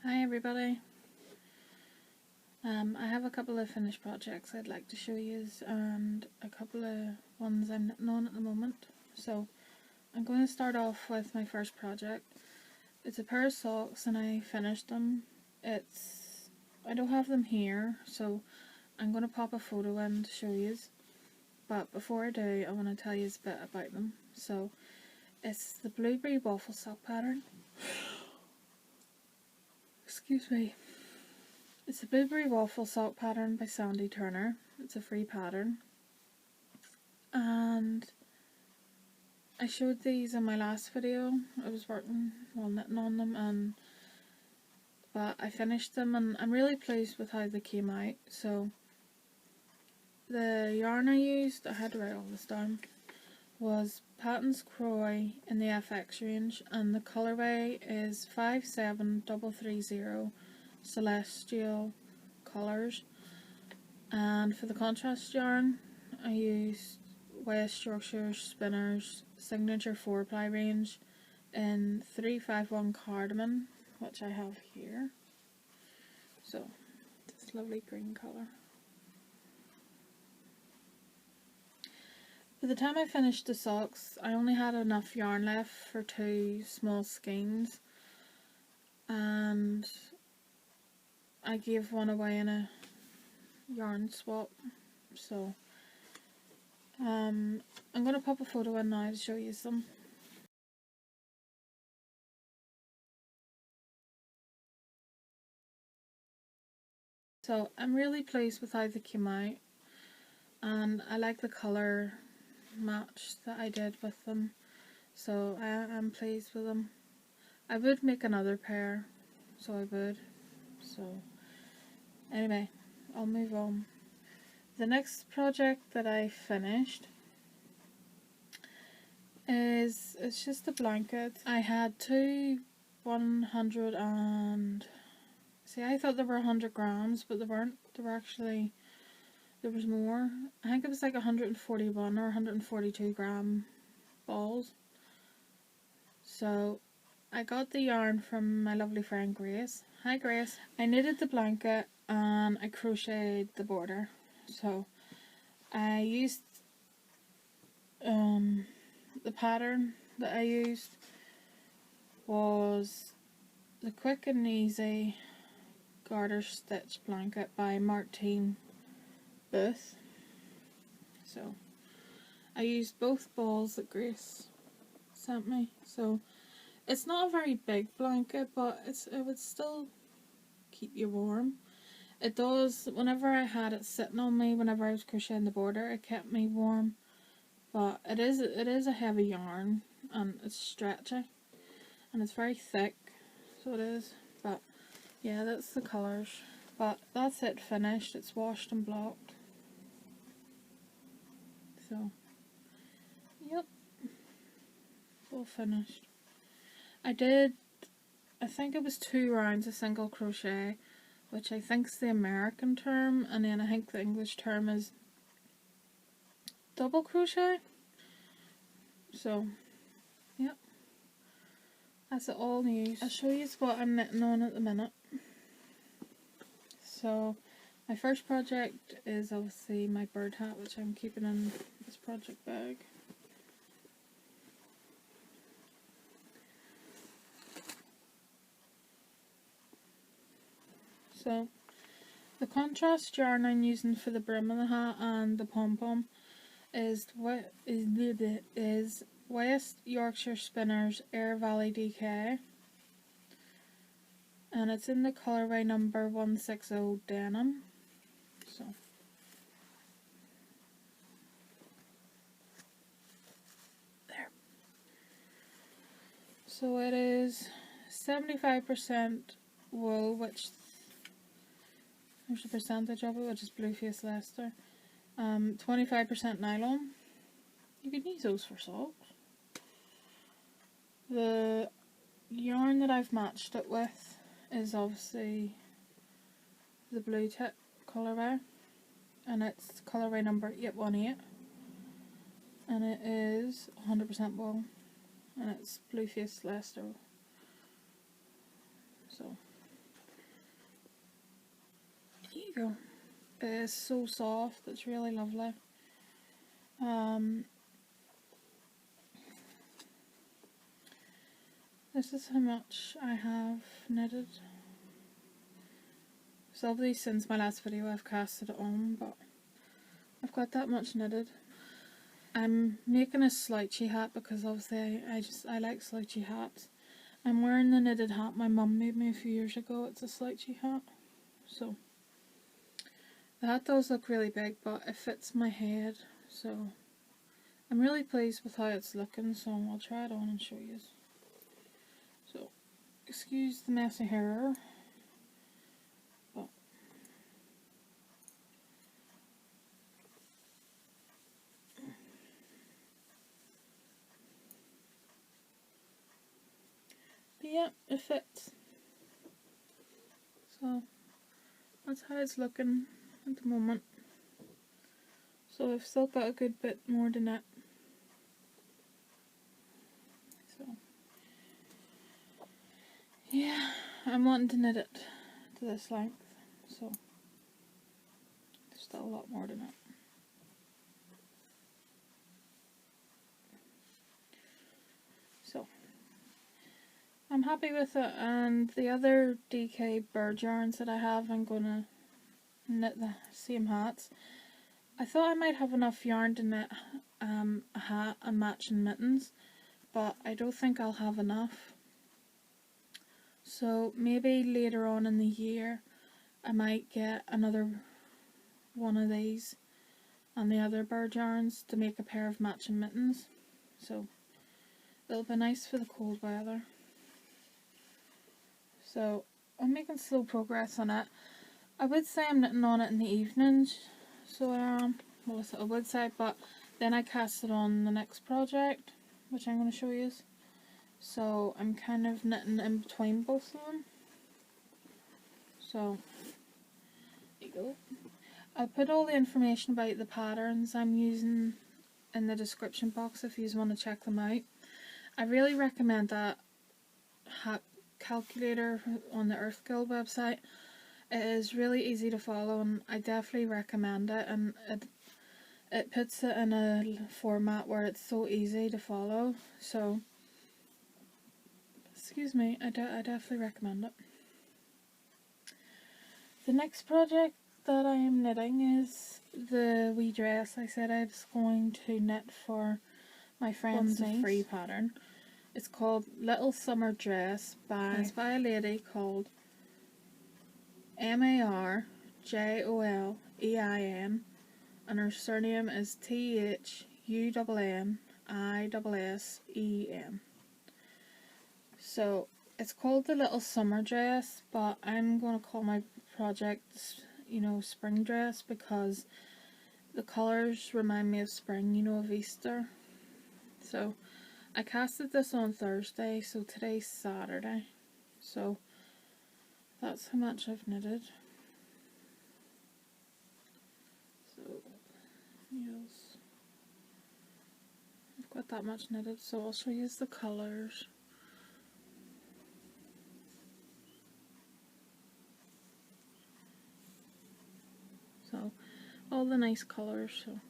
Hi everybody. I have a couple of finished projects I'd like to show you and a couple of ones I'm knitting on at the moment. So I'm going to start off with my first project. It's a pair of socks and I finished them. I don't have them here, so I'm going to pop a photo in to show you. But before I do, I want to tell you a bit about them. So it's the blueberry waffle sock pattern. Excuse me. It's a blueberry waffle sock pattern by Sandy Turner. It's a free pattern. And I showed these in my last video. I was working while knitting on them, but I finished them and I'm really pleased with how they came out. So the yarn I used, I had to write all this down, was Patton's Croy in the FX range, and the colourway is 57330 Celestial Colours. And for the contrast yarn, I used West Yorkshire Spinners Signature 4-ply range in 351 Cardamom, which I have here. So, this lovely green colour. By the time I finished the socks, I only had enough yarn left for 2 small skeins, and I gave one away in a yarn swap. So I'm going to pop a photo in now to show you some. So I'm really pleased with how they came out, and I like the colour match that I did with them, so I'm pleased with them. I would make another pair, so I would. So anyway, I'll move on. The next project that I finished it's just a blanket. I had two 100 and see, I thought they were 100 grams, but they weren't. They were actually, there was more. I think it was like 141 or 142 gram balls. So I got the yarn from my lovely friend Grace. Hi Grace. I knitted the blanket and I crocheted the border. So I used the pattern that I used was the Quick and Easy Garter Stitch Blanket by Martine Booth. So I used both balls that Grace sent me. So it's not a very big blanket, but it would still keep you warm. It does, whenever I had it sitting on me, whenever I was crocheting the border, it kept me warm. But it is a heavy yarn, and it's stretchy, and it's very thick, so it is. But yeah, that's the colours. But that's it finished. It's washed and blocked. So yep, all finished. I think it was 2 rounds of single crochet, which I think is the American term, and then I think the English term is double crochet. So yep, that's it all news. I'll show you what I'm knitting on at the minute. So my first project is obviously my bird hat, which I'm keeping in this project bag. So the contrast yarn I'm using for the brim of the hat and the pom-pom is West Yorkshire Spinners Air Valley DK, and it's in the colourway number 160 Denim. So there. So it is 75% wool, which there's a percentage of it, which is blue face Leicester. 25% nylon. You can use those for socks. The yarn that I've matched it with is obviously the blue tip colourway, and it's colourway number 818, and it is 100% wool, and it's blue face Leicester. So go. It is so soft, it's really lovely. This is how much I have knitted. So obviously since my last video I've casted it on, but I've got that much knitted. I'm making a slouchy hat because obviously I like slouchy hats. I'm wearing the knitted hat my mum made me a few years ago. It's a slouchy hat. So the hat does look really big, but it fits my head, so I'm really pleased with how it's looking, so I'll try it on and show you. So excuse the messy hair, but yeah, it fits. So that's how it's looking at the moment. So I've still got a good bit more to knit. So yeah, I'm wanting to knit it to this length, so there's still a lot more to knit. So I'm happy with it, and the other DK bird yarns that I have, I'm gonna knit the same hats. I thought I might have enough yarn to knit a hat and matching mittens, but I don't think I'll have enough. So maybe later on in the year I might get another one of these and the other bird yarns to make a pair of matching mittens. So it'll be nice for the cold weather. So I'm making slow progress on it. I would say I'm knitting on it in the evenings, so I am. Well, I would say, but then I cast it on the next project, which I'm going to show you. So I'm kind of knitting in between both of them. So there you go. I'll put all the information about the patterns I'm using in the description box if you want to check them out. I really recommend that hat calculator on the Earth Guild website. It is really easy to follow and I definitely recommend it, and it puts it in a format where it's so easy to follow. So excuse me, I definitely recommend it. The next project that I am knitting is the wee dress I said I was going to knit for my friend's free pattern. It's called Little Summer Dress it's by a lady called Marjolein, and her surname is Thunnissen. So it's called the Little Summer Dress, but I'm going to call my project, spring dress, because the colours remind me of spring, of Easter. So I casted this on Thursday, so today's Saturday. So that's how much I've knitted. So yes, I've got that much knitted, so I'll show you the colours. So all the nice colours. So,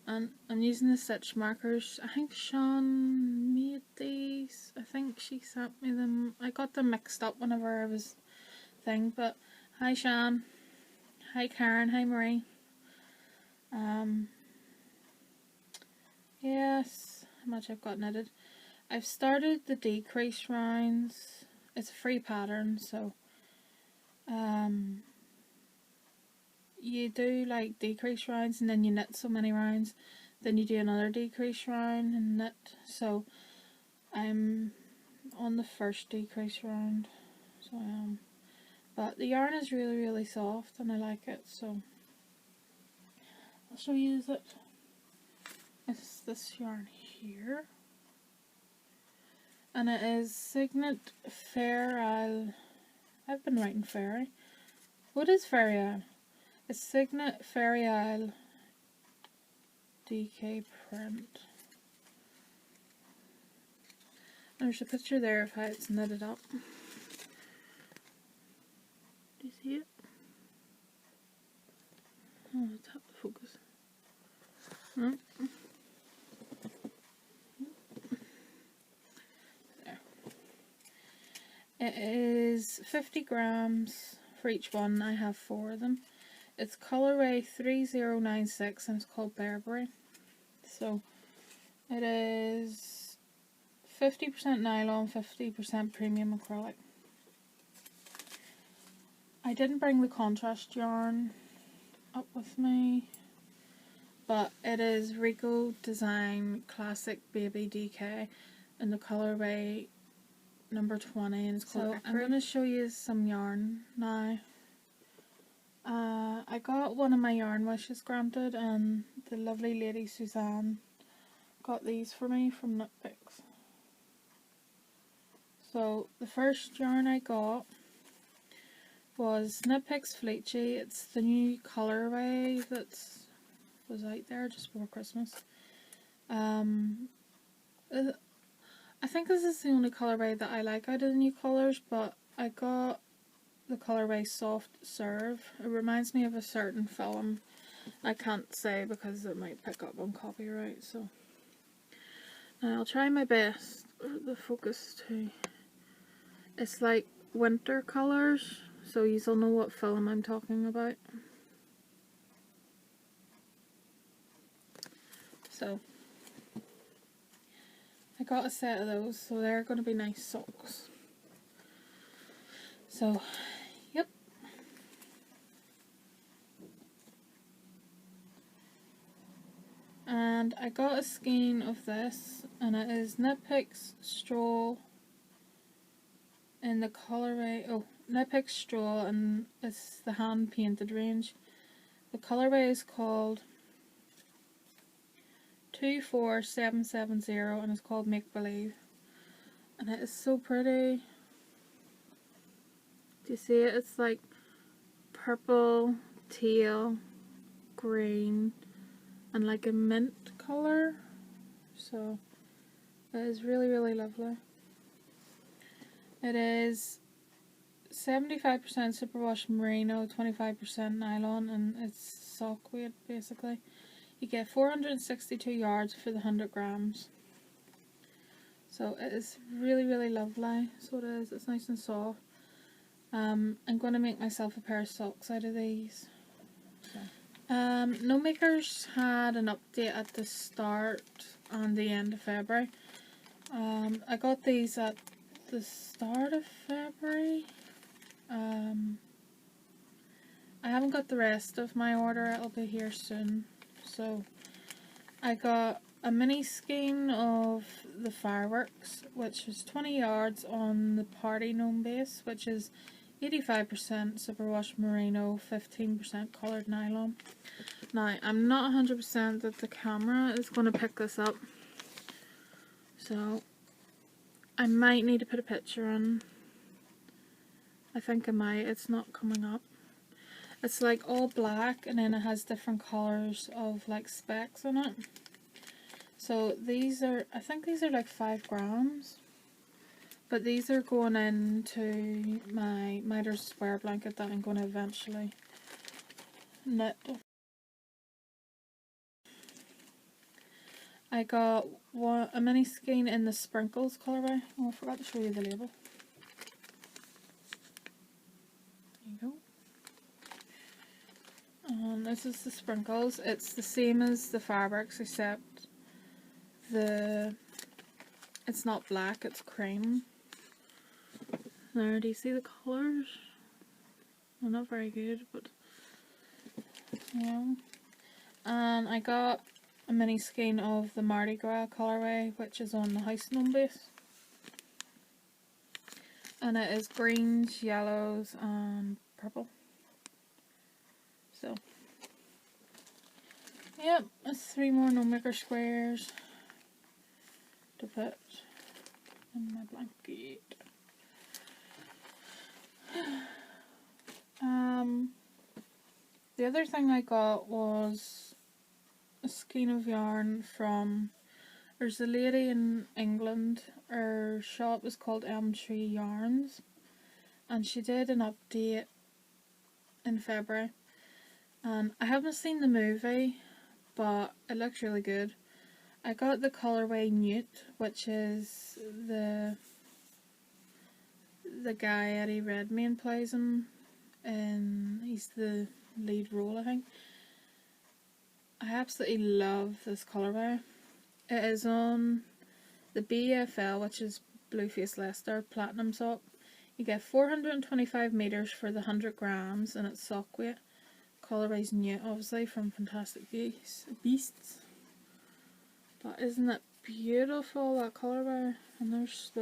and I'm using the stitch markers. I think Sean made these. I think she sent me them. I got them mixed up whenever I was but hi Sean, hi Karen, hi Marie. Yes, how much I've got knitted. I've started the decrease rounds. It's a free pattern, so you do like decrease rounds and then you knit so many rounds, then you do another decrease round and knit. So I'm on the first decrease round, so I am. But the yarn is really, really soft and I like it, so I'll show you it. It's this yarn here. And it is Signet Fair Isle. I've been writing fairy. What is Fairy Isle? It's Signet Fairy Isle DK print. There's a picture there of how it's knitted up. Do you see it? Oh, tap the focus. Hmm. There. It is 50 grams for each one. I have 4 of them. It's colorway 3096 and it's called Ravelry. So it is 50% nylon, 50% premium acrylic. I didn't bring the contrast yarn up with me, but it is Rico Design Classic Baby DK in the colorway number 20 and it's called Acrylic. I'm going to show you some yarn now. I got one of my yarn wishes granted, and the lovely lady Suzanne got these for me from Nitpicks. So the first yarn I got was Nitpicks Fleechy. It's the new colorway that was out there just before Christmas. I think this is the only colorway that I like out of the new colours, but I got the colorway Soft Serve. It reminds me of a certain film. I can't say because it might pick up on copyright, so I'll try my best with the focus too. It's like winter colours, so you'll know what film I'm talking about. So I got a set of those, so they're going to be nice socks. So yep. And I got a skein of this, and it is Nitpicks Stroll in the colorway, Nitpicks Stroll, and it's the hand painted range. The colorway is called 24770 and it's called Make Believe, and it is so pretty. Do you see it? It's like purple, teal, green, and like a mint colour. So it is really, really lovely. It is 75% superwash merino, 25% nylon, and it's sock weight basically. You get 462 yards for the 100 grams. So it is really, really lovely. So it is. It's nice and soft. I'm going to make myself a pair of socks out of these. So. No Makers had an update at the start and the end of February. I got these at the start of February. I haven't got the rest of my order. It'll be here soon. So I got a mini skein of the Fireworks, which is 20 yards on the Party Gnome base, which is 85% superwash merino, 15% coloured nylon. Now, I'm not 100% that the camera is going to pick this up, so I might need to put a picture in. I think I might. It's not coming up. It's like all black, and then it has different colours of like specks in it. So these are, I think these are like 5 grams. But these are going into my miter's square blanket that I'm going to eventually knit. I got a mini skein in the Sprinkles colourway. Oh, I forgot to show you the label. There you go. This is the Sprinkles. It's the same as the Fabrics, except it's not black, it's cream. There, do you see the colours? Well, not very good, but yeah. And I got a mini skein of the Mardi Gras colourway, which is on the House Gnome base. And it is greens, yellows, and purple. So, yep, it's 3 more Gnome Maker squares to put in my blanket. The other thing I got was a skein of yarn from, there's a lady in England, her shop is called Elm Tree Yarns, and she did an update in February, And I haven't seen the movie, but it looks really good. I got the colorway Newt, which is the guy Eddie Redmayne plays him, and he's the lead role, I think. I absolutely love this colorway. It is on the BFL, which is Blueface Leicester Platinum sock. You get 425 meters for the 100 grams, and it's sock weight. Colorway's Newt, obviously, from Fantastic Beasts. But isn't it beautiful, that colorway? And there's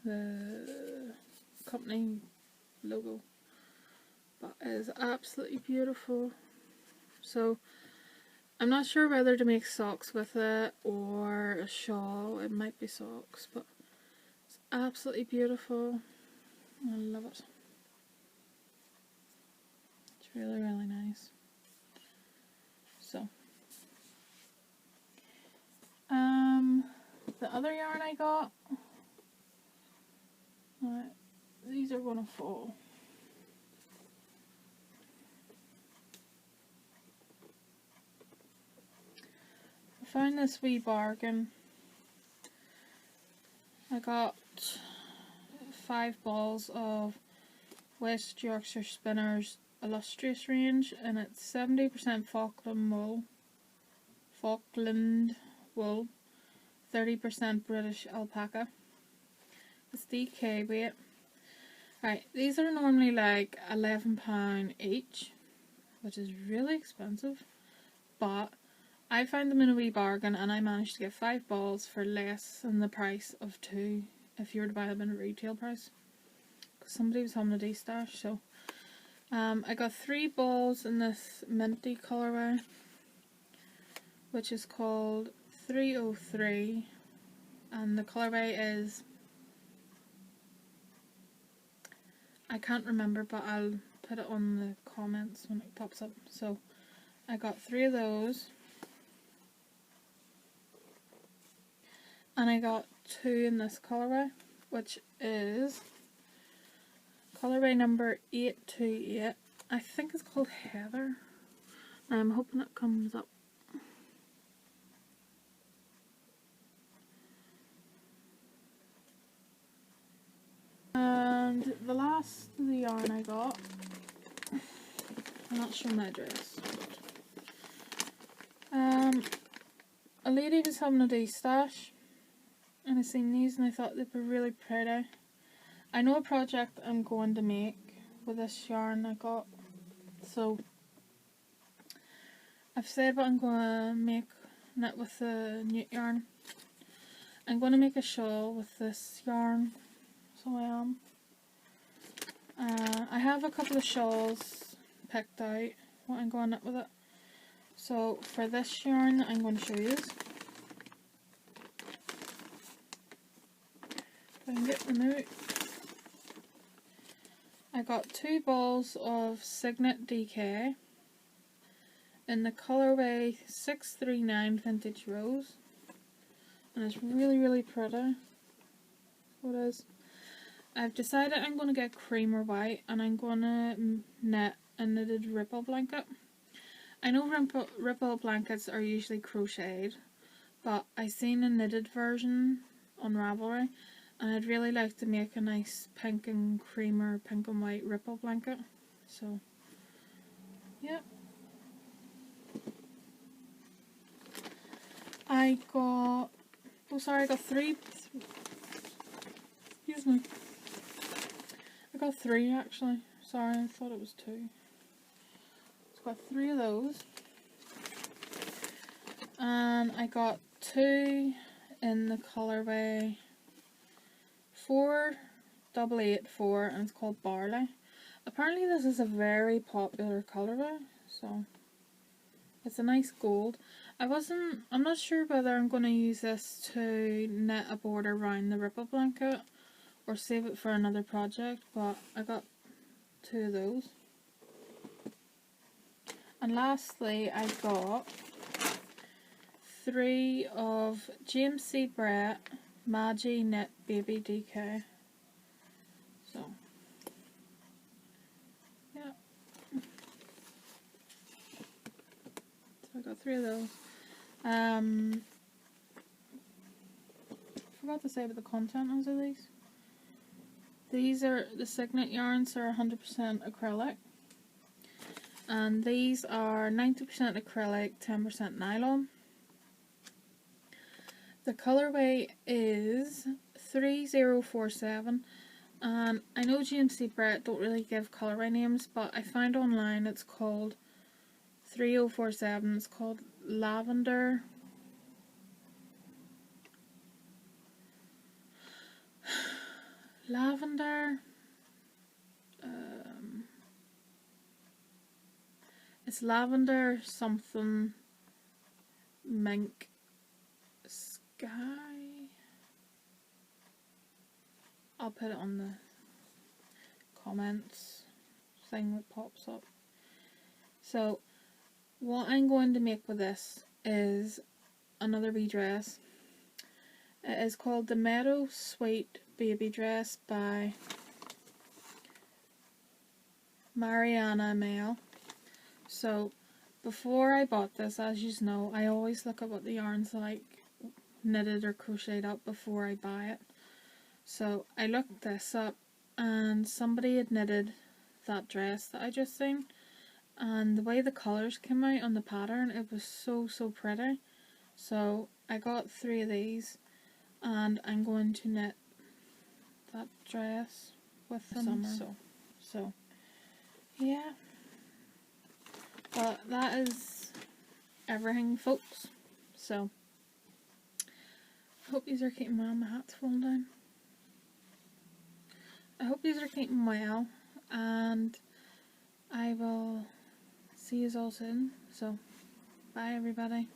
the company logo. But it is absolutely beautiful. So I'm not sure whether to make socks with it or a shawl. It might be socks, but it's absolutely beautiful. I love it. It's really, really nice. So the other yarn I got, these are gonna fall. I found this wee bargain. I got 5 balls of West Yorkshire Spinners Illustrious range, and it's 70% Falkland wool, 30% British alpaca. It's DK weight. Right, these are normally like £11 each, which is really expensive, but I found them in a wee bargain, and I managed to get 5 balls for less than the price of 2 if you were to buy them at a retail price. Because somebody was having a de-stash, so I got 3 balls in this minty colourway, which is called 303, and the colourway is, I can't remember, but I'll put it on the comments when it pops up. So I got 3 of those, and I got 2 in this colourway, which is colourway number 828. I think it's called Heather. I'm hoping it comes up. And the last of the yarn I got, I'm not sure my address, but a lady was having a de-stash, and I seen these and I thought they'd be really pretty. I know a project I'm going to make with this yarn I got, so I've said what I'm going to make it with the Newt yarn. I'm going to make a shawl with this yarn, so I am. I have a couple of shawls picked out, what I'm going to knit with it. So for this yarn I'm going to show you this. If I can get them out. I got 2 balls of Signet DK in the colourway 639 Vintage Rose, and it's really, really pretty. So it is. I've decided I'm going to get cream or white, and I'm going to knit a knitted ripple blanket. I know ripple blankets are usually crocheted, but I seen a knitted version on Ravelry, and I'd really like to make a nice pink and cream or pink and white ripple blanket. So, yeah. I got 3. Excuse me. I got 3 actually. Sorry, I thought it was 2. So I got 3 of those. And I got 2 in the colourway 4884, and it's called Barley. Apparently this is a very popular colourway, so it's a nice gold. I'm not sure whether I'm going to use this to knit a border around the ripple blanket or save it for another project, but I got 2 of those. And lastly, I got 3 of James C. Brett Maggie Knit Baby DK. So, yeah. got 3 of those. Forgot to say about the content of these. These are the Signet yarns are 100% acrylic, and these are 90% acrylic, 10% nylon. The colorway is 3047, and I know GMC Brett don't really give colorway names, but I found online it's called 3047. It's called Lavender. It's lavender something mink sky. I'll put it on the comments thing that pops up. So what I'm going to make with this is another wee dress. It is called the Meadow Sweet Baby Dress by Mariana Mail. So before I bought this, as you know, I always look at what the yarn's like knitted or crocheted up before I buy it. So I looked this up, and somebody had knitted that dress that I just seen, and the way the colours came out on the pattern, it was so pretty. So I got 3 of these, and I'm going to knit that dress with them. So yeah. But that is everything, folks. So I hope these are keeping well. My hat's falling down. I hope these are keeping well, and I will see you all soon. So bye everybody.